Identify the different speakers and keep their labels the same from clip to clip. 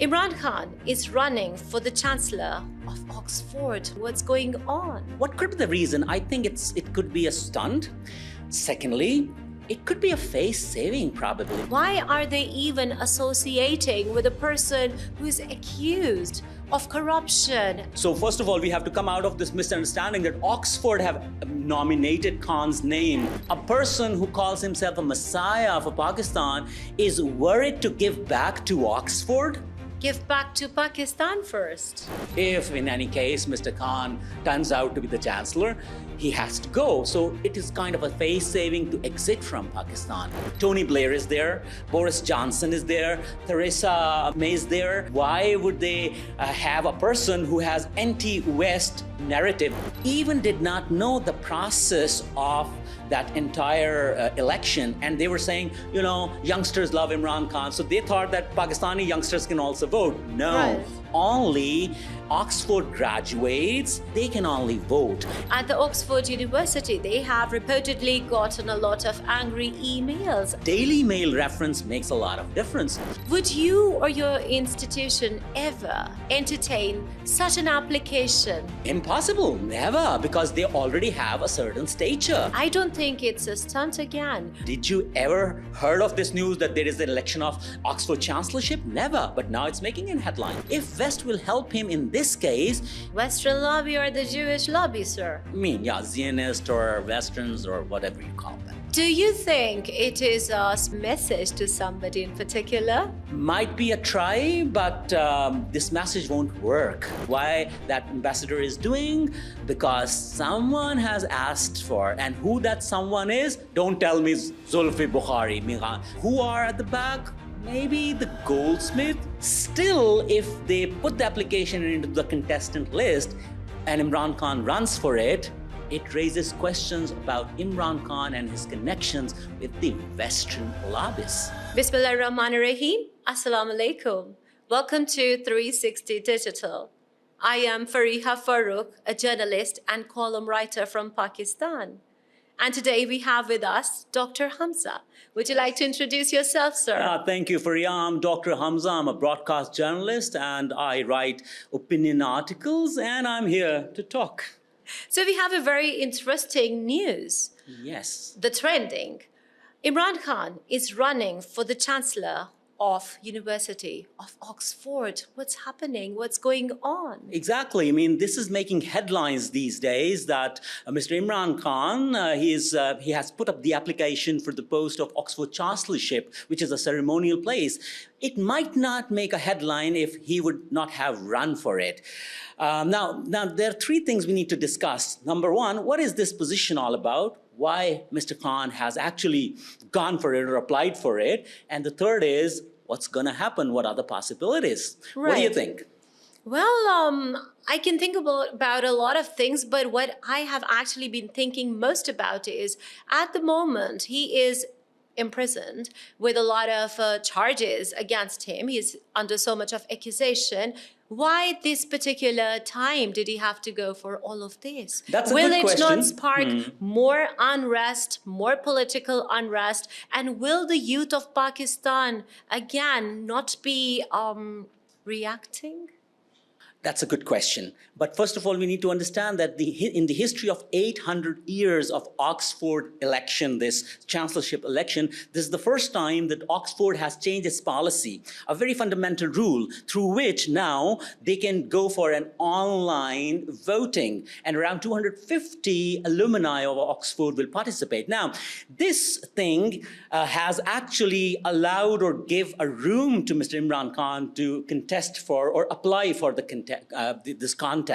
Speaker 1: Imran Khan is running for the Chancellor of Oxford. What's going on?
Speaker 2: What could be the reason? I think it could be a stunt. Secondly, it could be a face saving, probably.
Speaker 1: Why are they even associating with a person who is accused of corruption?
Speaker 2: So first of all, we have to come out of this misunderstanding that Oxford have nominated Khan's name. A person who calls himself a messiah for Pakistan is worried to give back to Oxford.
Speaker 1: Give back to Pakistan first.
Speaker 2: If in any case Mr. Khan turns out to be the Chancellor, he has to go. So it is kind of a face saving to exit from Pakistan. Tony Blair is there, Boris Johnson is there, Theresa May is there. Why would they have a person who has anti-West narrative? Even did not know the process of that entire election, and they were saying, you know, youngsters love Imran Khan, so they thought that Pakistani youngsters can also vote. No,
Speaker 1: right.
Speaker 2: Only Oxford graduates, they can only vote.
Speaker 1: At the Oxford University, they have reportedly gotten a lot of angry emails.
Speaker 2: Daily Mail reference makes a lot of difference.
Speaker 1: Would you or your institution ever entertain such an application?
Speaker 2: Impossible, never, because they already have a certain stature.
Speaker 1: I don't think it's a stunt again.
Speaker 2: Did you ever heard of this news that there is an election of Oxford Chancellorship? Never, but now it's making a headline. If West will help him in this case.
Speaker 1: Western lobby or the Jewish lobby, sir?
Speaker 2: I mean, yeah, Zionist or Westerns or whatever you call them.
Speaker 1: Do you think it is a message to somebody in particular?
Speaker 2: Might be a try, but this message won't work. Why that ambassador is doing? Because someone has asked for, and who that someone is, don't tell me Zulfi Bukhari. Who are at the back? Maybe the goldsmith. Still, if they put the application into the contestant list and Imran Khan runs for it, it raises questions about Imran Khan and his connections with the Western lobbies.
Speaker 1: Bismillahirrahmanirrahim. Assalamu alaikum. Welcome to 360 Digital. I am Fariha Farrukh, a journalist and column writer from Pakistan. And today we have with us Dr. Hamza. Would you like to introduce yourself, sir?
Speaker 2: Thank you, Fariha. I'm Dr. Hamza. I'm a broadcast journalist and I write opinion articles, and I'm here to talk.
Speaker 1: So we have a very interesting news.
Speaker 2: Yes.
Speaker 1: The trending. Imran Khan is running for the Chancellor of University of Oxford. What's happening? What's going on?
Speaker 2: Exactly. I mean, this is making headlines these days that Mr. Imran Khan, he has put up the application for the post of Oxford Chancellorship, which is a ceremonial place. It might not make a headline if he would not have run for it. Now, there are three things we need to discuss. Number one, what is this position all about? Why Mr. Khan has actually gone for it or applied for it? And the third is, what's going to happen? What are the possibilities?
Speaker 1: Right.
Speaker 2: What do you think?
Speaker 1: Well, I can think about a lot of things, but what I have actually been thinking most about is, at the moment, he is imprisoned with a lot of charges against him. He's under so much of accusation. Why this particular time did he have to go for all of this?
Speaker 2: That's a
Speaker 1: will
Speaker 2: good
Speaker 1: it
Speaker 2: question.
Speaker 1: not spark more unrest, more political unrest? And will the youth of Pakistan again not be reacting?
Speaker 2: That's a good question. But first of all, we need to understand that in the history of 800 years of Oxford election, this chancellorship election, this is the first time that Oxford has changed its policy, a very fundamental rule through which now they can go for an online voting, and around 250 alumni of Oxford will participate. Now, this thing has actually allowed or give a room to Mr. Imran Khan to contest for or apply for this contest.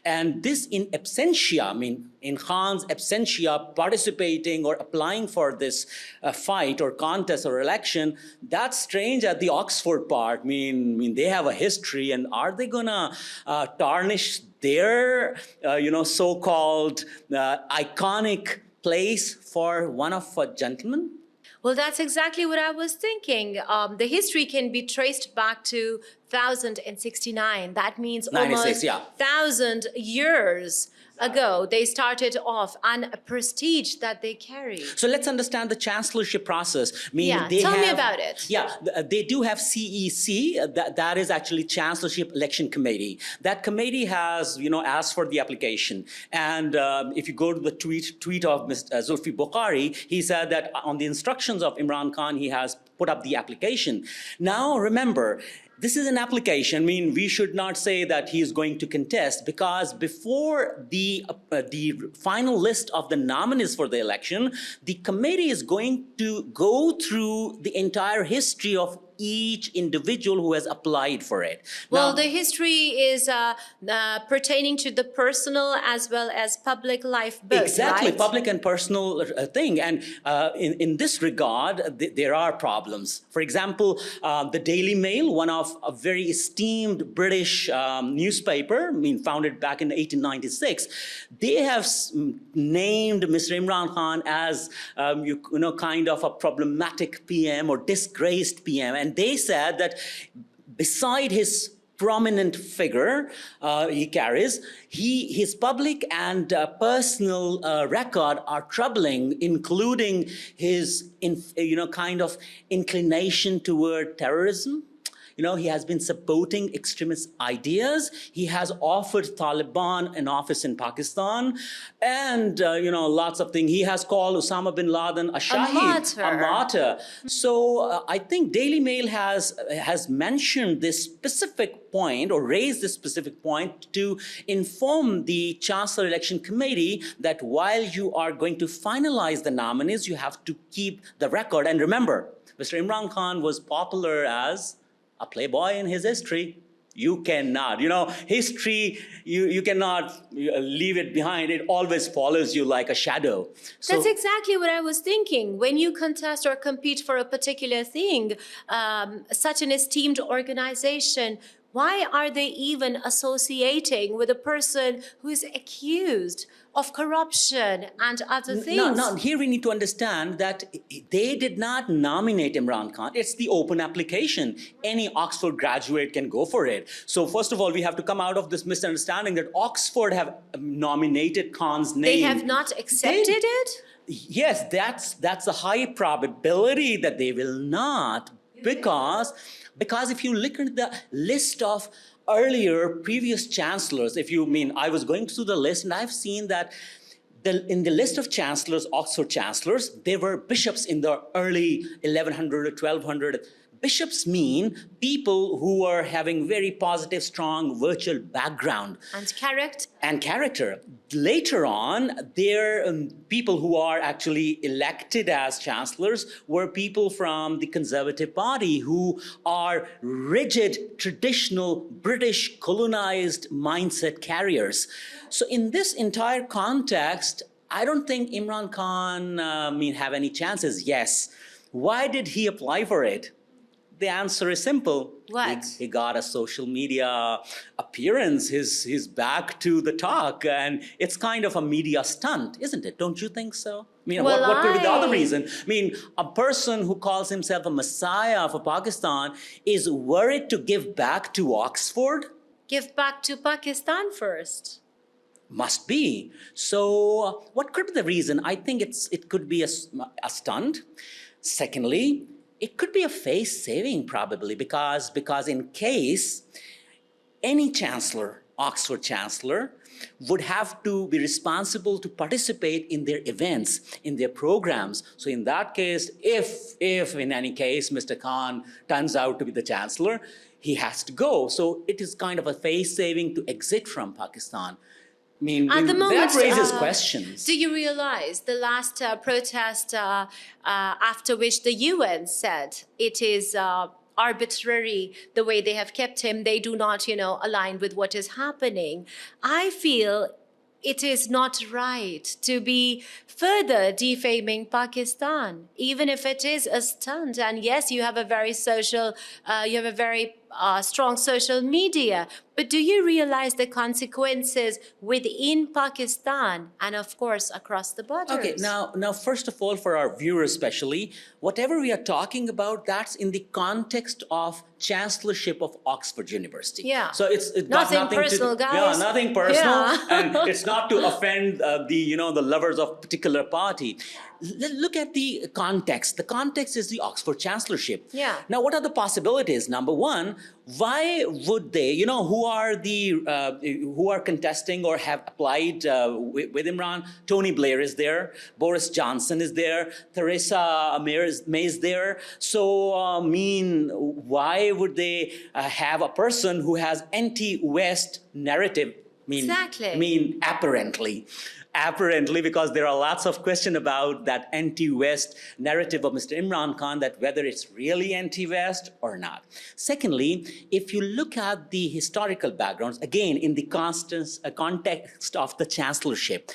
Speaker 2: And this in absentia, I mean, in Khan's absentia, participating or applying for this fight or contest or election, that's strange at the Oxford part. I mean, they have a history, and are they gonna tarnish their, so-called iconic place for one of a gentleman?
Speaker 1: Well, that's exactly what I was thinking. The history can be traced back to 1069. That means
Speaker 2: 96,
Speaker 1: almost
Speaker 2: yeah.
Speaker 1: 1,000 years ago. They started off, and a prestige that they carry.
Speaker 2: So let's understand the chancellorship process. I mean,
Speaker 1: Yeah,
Speaker 2: they
Speaker 1: tell me
Speaker 2: have,
Speaker 1: about it.
Speaker 2: Yeah, they do have CEC. That is actually Chancellorship Election Committee. That committee has, asked for the application. And if you go to the tweet of Mr. Zulfi Bukhari, he said that on the instructions of Imran Khan, he has put up the application. Now, remember, this is an application. I mean, we should not say that he is going to contest, because before the final list of the nominees for the election, the committee is going to go through the entire history of each individual who has applied for it.
Speaker 1: Well,
Speaker 2: Now,
Speaker 1: the history is pertaining to the personal as well as public life both,
Speaker 2: exactly,
Speaker 1: right?
Speaker 2: public and personal thing. And in this regard, there are problems. For example, the Daily Mail, one of a very esteemed British newspaper, founded back in 1896, they have named Mr. Imran Khan as, kind of a problematic PM or disgraced PM. And they said that beside his prominent figure he carries, his public and personal record are troubling, including his kind of inclination toward terrorism. He has been supporting extremist ideas. He has offered Taliban an office in Pakistan, and lots of things. He has called Osama bin Laden a shahid, a martyr. So I think Daily Mail has mentioned this specific point, or raised this specific point, to inform the Chancellor Election Committee that while you are going to finalize the nominees, you have to keep the record. And remember, Mr. Imran Khan was popular as a playboy in his history. You cannot, history, you cannot leave it behind. It always follows you like a shadow. So,
Speaker 1: that's exactly what I was thinking. When you contest or compete for a particular thing, such an esteemed organization, why are they even associating with a person who is accused of corruption and other things?
Speaker 2: No, here we need to understand that they did not nominate Imran Khan. It's the open application. Any Oxford graduate can go for it. So first of all, we have to come out of this misunderstanding that Oxford have nominated Khan's name.
Speaker 1: They have not accepted it?
Speaker 2: Yes, that's a high probability that they will not, because if you look at the list of previous chancellors, I was going through the list, and I've seen that in the list of chancellors, Oxford chancellors, there were bishops in the early 1100 or 1200. Bishops mean people who are having very positive, strong, virtual background. And character. Later on, people who are actually elected as chancellors were people from the Conservative Party who are rigid, traditional, British colonized mindset carriers. So in this entire context, I don't think Imran Khan have any chances. Yes. Why did he apply for it? The answer is simple.
Speaker 1: What?
Speaker 2: He got a social media appearance, his back to the talk, and it's kind of a media stunt, isn't it? Don't you think so? What could be the other reason? A person who calls himself a messiah for Pakistan is worried to give back to Oxford?
Speaker 1: Give back to Pakistan first.
Speaker 2: Must be. So what could be the reason? I think it could be a stunt. Secondly, it could be a face saving, probably, because in case any chancellor, Oxford chancellor, would have to be responsible to participate in their events, in their programs. So in that case, if in any case Mr. Khan turns out to be the chancellor, he has to go. So it is kind of a face saving to exit from Pakistan.
Speaker 1: At the moment,
Speaker 2: that raises questions.
Speaker 1: Do you realize the last protest after which the UN said it is arbitrary the way they have kept him, they do not, align with what is happening. I feel it is not right to be further defaming Pakistan, even if it is a stunt. And yes, you have a very strong social media, But do you realize the consequences within Pakistan and, of course, across the borders?
Speaker 2: Okay, now, first of all, for our viewers especially, whatever we are talking about, that's in the context of Chancellorship of Oxford University.
Speaker 1: Yeah.
Speaker 2: So it's got
Speaker 1: Nothing
Speaker 2: nothing
Speaker 1: personal,
Speaker 2: to,
Speaker 1: guys.
Speaker 2: yeah, nothing personal,
Speaker 1: Yeah.
Speaker 2: and it's not to offend the lovers of particular party. Look at the context. The context is the Oxford Chancellorship.
Speaker 1: Yeah.
Speaker 2: Now, what are the possibilities? Number one, why would they? Who are contesting or have applied with Imran? Tony Blair is there. Boris Johnson is there. Theresa May is there. So, why would they have a person who has anti-West narrative?
Speaker 1: Exactly.
Speaker 2: Apparently, because there are lots of questions about that anti-West narrative of Mr. Imran Khan, that whether it's really anti-West or not. Secondly, if you look at the historical backgrounds, again, in the context of the chancellorship,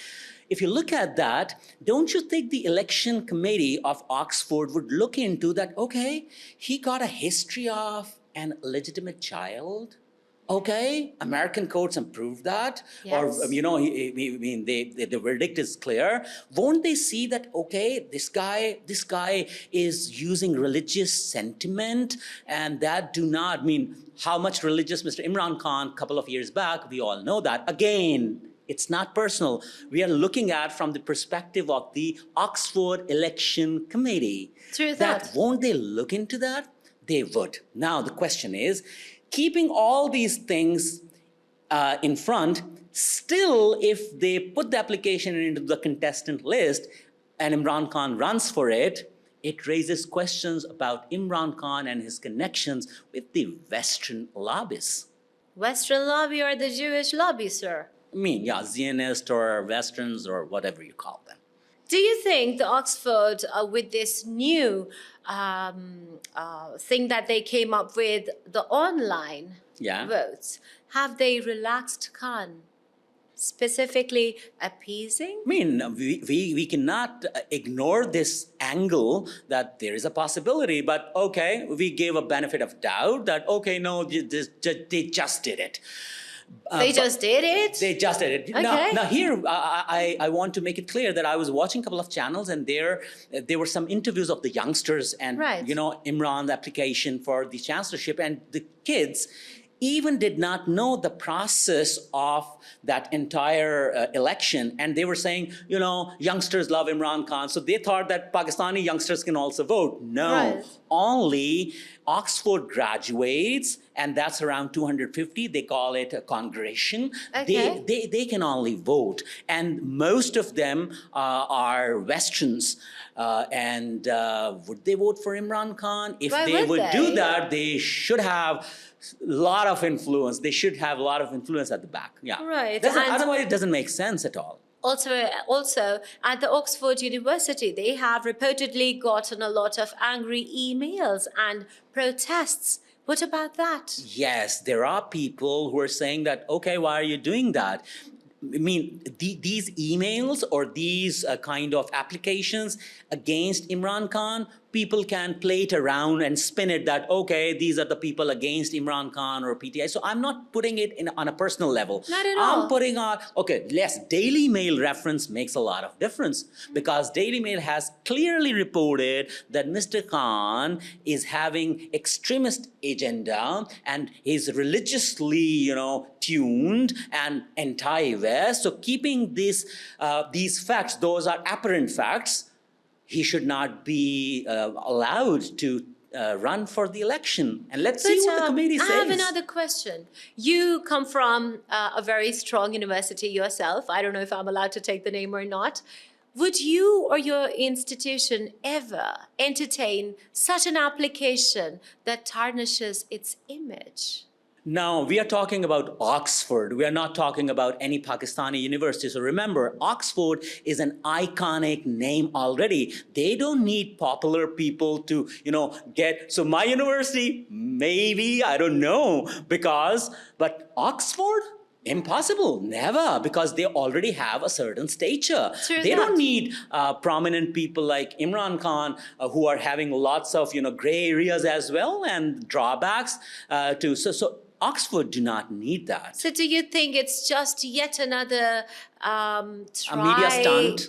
Speaker 2: if you look at that, don't you think the election committee of Oxford would look into that, okay, he got a history of an illegitimate child? Okay, American courts have proved that,
Speaker 1: Yes.
Speaker 2: or the verdict is clear. Won't they see that? Okay, this guy is using religious sentiment, and that do not mean how much religious Mr. Imran Khan. A couple of years back, we all know that. Again, it's not personal. We are looking at from the perspective of the Oxford Election Committee.
Speaker 1: True that.
Speaker 2: Won't they look into that? They would. Now the question is, keeping all these things in front, still, if they put the application into the contestant list and Imran Khan runs for it, it raises questions about Imran Khan and his connections with the Western lobbies.
Speaker 1: Western lobby or the Jewish lobby, sir?
Speaker 2: Zionist or Westerns or whatever you call them.
Speaker 1: Do you think the Oxford, with this new thing that they came up with, the online votes, have they relaxed Khan? Specifically appeasing?
Speaker 2: We cannot ignore this angle that there is a possibility, but okay, we gave a benefit of doubt that, okay, no, they just did it.
Speaker 1: They just did it?
Speaker 2: They just did it.
Speaker 1: Okay.
Speaker 2: Now here, I want to make it clear that I was watching a couple of channels, and there were some interviews of the youngsters and, Imran's application for the chancellorship, and the kids even did not know the process of that entire election. And they were saying, youngsters love Imran Khan, so they thought that Pakistani youngsters can also vote. No, only Oxford graduates, and that's around 250. They call it a congregation.
Speaker 1: Okay.
Speaker 2: They can only vote. And most of them are Westerns. Would they vote for Imran Khan? If they would do that, they should have a lot of influence. They should have a lot of influence at the back. Yeah.
Speaker 1: Right.
Speaker 2: Otherwise, it doesn't make sense at all.
Speaker 1: Also, at the Oxford University, they have reportedly gotten a lot of angry emails and protests. What about that?
Speaker 2: Yes, there are people who are saying that, okay, why are you doing that? These emails or these kind of applications against Imran Khan, people can play it around and spin it that, okay, these are the people against Imran Khan or PTI. So I'm not putting it on a personal level.
Speaker 1: Not at all.
Speaker 2: I'm putting on, okay, yes, Daily Mail reference makes a lot of difference, because Daily Mail has clearly reported that Mr. Khan is having extremist agenda and is religiously, tuned and anti-West. So keeping these facts, those are apparent facts, he should not be allowed to run for the election. And let's see what the committee says.
Speaker 1: I have another question. You come from a very strong university yourself. I don't know if I'm allowed to take the name or not. Would you or your institution ever entertain such an application that tarnishes its image?
Speaker 2: Now, we are talking about Oxford. We are not talking about any Pakistani university. So remember, Oxford is an iconic name already. They don't need popular people to, get. So my university, maybe, I don't know, but Oxford? Impossible, never, because they already have a certain stature. They don't need prominent people like Imran Khan, who are having lots of, gray areas as well and drawbacks to. So Oxford do not need that.
Speaker 1: So do you think it's just yet another
Speaker 2: A media stunt.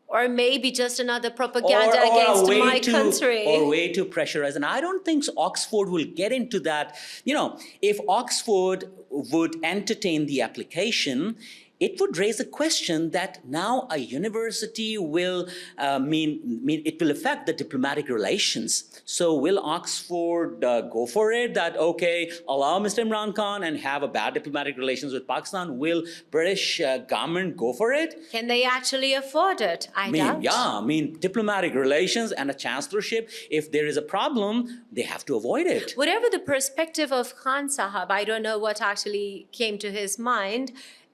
Speaker 1: or maybe just another propaganda against my country?
Speaker 2: Or a way to pressurize. And I don't think Oxford will get into that. You know, if Oxford would entertain the application, it would raise a question that now a university will it will affect the diplomatic relations. So will Oxford go for it that, okay, allow Mr. Imran Khan and have a bad diplomatic relations with Pakistan? Will British government go for it?
Speaker 1: Can they actually afford it? I doubt.
Speaker 2: Yeah, diplomatic relations and a chancellorship, if there is a problem, they have to avoid it.
Speaker 1: Whatever the perspective of Khan Sahab, I don't know what actually came to his mind.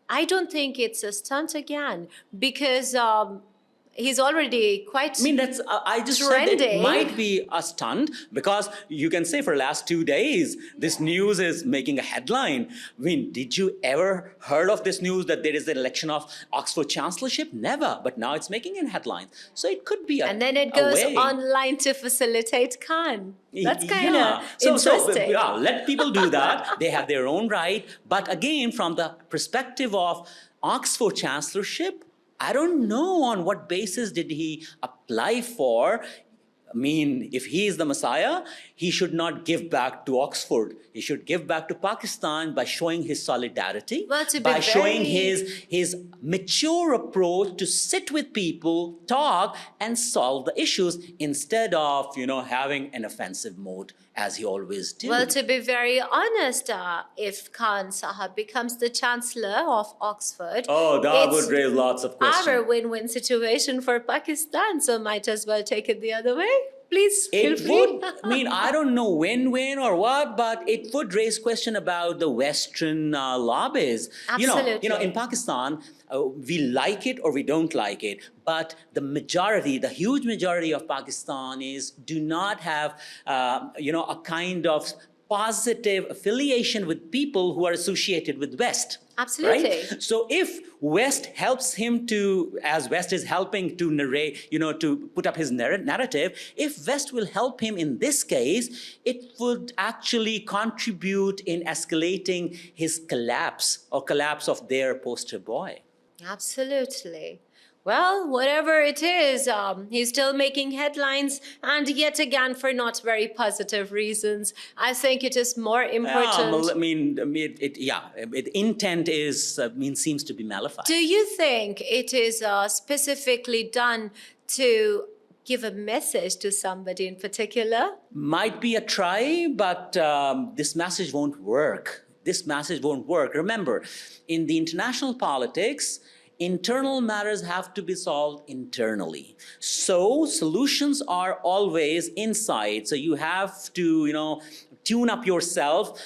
Speaker 1: I don't think it's a stunt again, because he's already quite
Speaker 2: That's I just
Speaker 1: trending.
Speaker 2: said it might be a stunt, because you can say for the last 2 days this news is making a headline. Did you ever heard of this news that there is an election of Oxford Chancellorship? Never, but now it's making a headline. So it could be
Speaker 1: and then it goes online to facilitate Khan. That's kind of interesting.
Speaker 2: Let people do that. They have their own right. But again, from the perspective of Oxford Chancellorship, I don't know on what basis did he apply for. If he is the Messiah, he should not give back to Oxford. He should give back to Pakistan by showing his solidarity, by showing his mature approach to sit with people, talk, and solve the issues, instead of having an offensive mode as he always did.
Speaker 1: Well, to be very honest, if Khan Sahab becomes the Chancellor of Oxford,
Speaker 2: that would raise lots of questions.
Speaker 1: Our win-win situation for Pakistan, so might as well take it the other way. Please feel free.
Speaker 2: I don't know win-win or what, but it would raise question about the Western lobbies.
Speaker 1: Absolutely.
Speaker 2: In Pakistan, we like it or we don't like it, but the huge majority of Pakistanis do not have, a kind of positive affiliation with people who are associated with West.
Speaker 1: Absolutely.
Speaker 2: Right? So if West helps him as West is helping to narrate, to put up his narrative, if West will help him in this case, it would actually contribute in escalating his collapse of their poster boy.
Speaker 1: Absolutely. Well, whatever it is, he's still making headlines, and yet again for not very positive reasons. I think it is more important.
Speaker 2: Intent is seems to be malafide.
Speaker 1: Do you think it is specifically done to give a message to somebody in particular?
Speaker 2: Might be a try, but this message won't work. Remember, in the international politics, internal matters have to be solved internally. So solutions are always inside. So you have to, tune up yourself.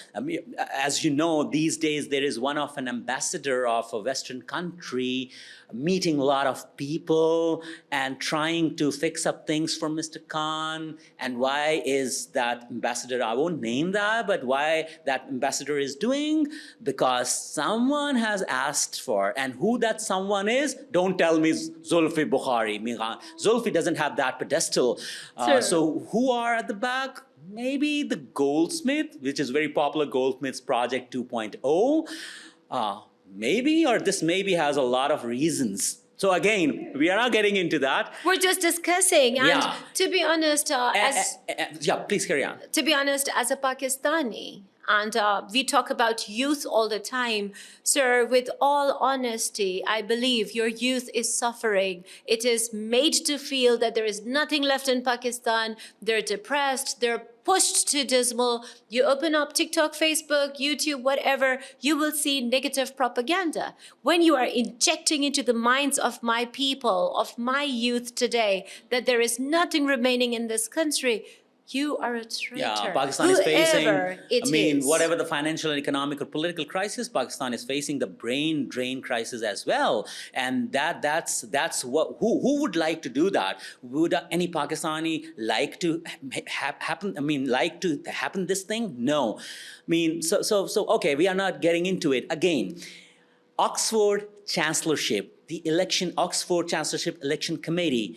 Speaker 2: As you know, these days there is one of an ambassador of a Western country meeting a lot of people and trying to fix up things for Mr. Khan. And why is that ambassador, I won't name that, but why that ambassador is doing? Because someone has asked for, and who that someone is, don't tell me Zulfi Bukhari. Zulfi doesn't have that pedestal. So who are at the back? Maybe the Goldsmith, which is very popular, Goldsmith's Project 2.0. Maybe, or this maybe has a lot of reasons. So again, we are not getting into that.
Speaker 1: We're just discussing. And to be honest,
Speaker 2: please carry on.
Speaker 1: To be honest, as a Pakistani, and we talk about youth all the time. Sir, with all honesty, I believe your youth is suffering. It is made to feel that there is nothing left in Pakistan. They're depressed. They're pushed to dismal. You open up TikTok, Facebook, YouTube, whatever, you will see negative propaganda. When you are injecting into the minds of my people, of my youth today, that there is nothing remaining in this country, you are a traitor.
Speaker 2: Yeah, Pakistan is facing,
Speaker 1: is.
Speaker 2: whatever the financial and economic or political crisis, Pakistan is facing the brain drain crisis as well. And that's what, who would like to do that? Would any Pakistani like to happen this thing? No. So okay, we are not getting into it. Again, Oxford Chancellorship, the Oxford Chancellorship Election Committee,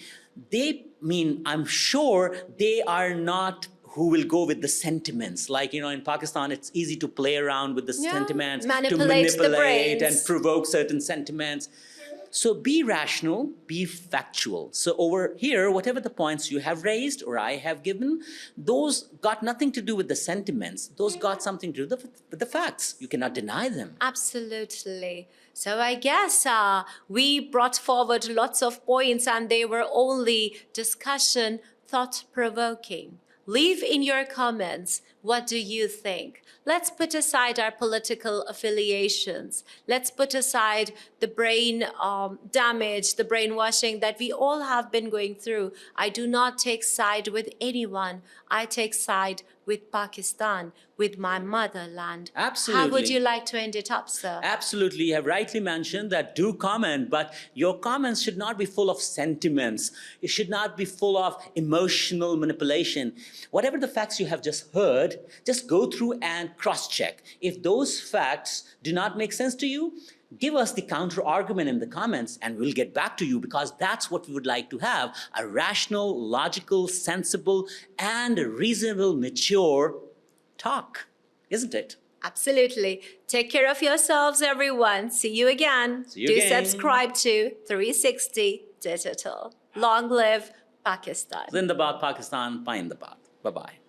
Speaker 2: I'm sure they are not who will go with the sentiments. Like, in Pakistan, it's easy to play around with the
Speaker 1: Yeah.
Speaker 2: sentiments, to
Speaker 1: Manipulate the
Speaker 2: manipulate and
Speaker 1: brains.
Speaker 2: provoke certain sentiments. So be rational, be factual. So over here, whatever the points you have raised or I have given, those got nothing to do with the sentiments. Those got something to do with the facts. You cannot deny them.
Speaker 1: Absolutely. So I guess we brought forward lots of points and they were only discussion, thought-provoking. Leave in your comments, what do you think? Let's put aside our political affiliations. Let's put aside the brain damage, the brainwashing that we all have been going through. I do not take side with anyone. I take side with Pakistan, with my motherland.
Speaker 2: Absolutely.
Speaker 1: How would you like to end it up, sir?
Speaker 2: Absolutely. You have rightly mentioned that do comment, but your comments should not be full of sentiments. It should not be full of emotional manipulation. Whatever the facts you have just heard, just go through and cross-check. If those facts do not make sense to you, give us the counter argument in the comments and we'll get back to you, because that's what we would like to have, a rational, logical, sensible, and reasonable, mature talk, isn't it?
Speaker 1: Absolutely. Take care of yourselves, everyone. See you again.
Speaker 2: See you
Speaker 1: Do
Speaker 2: again.
Speaker 1: subscribe to 360 Digital. Long live Pakistan.
Speaker 2: Zindabad, Pakistan, Paindabad. Bye-bye.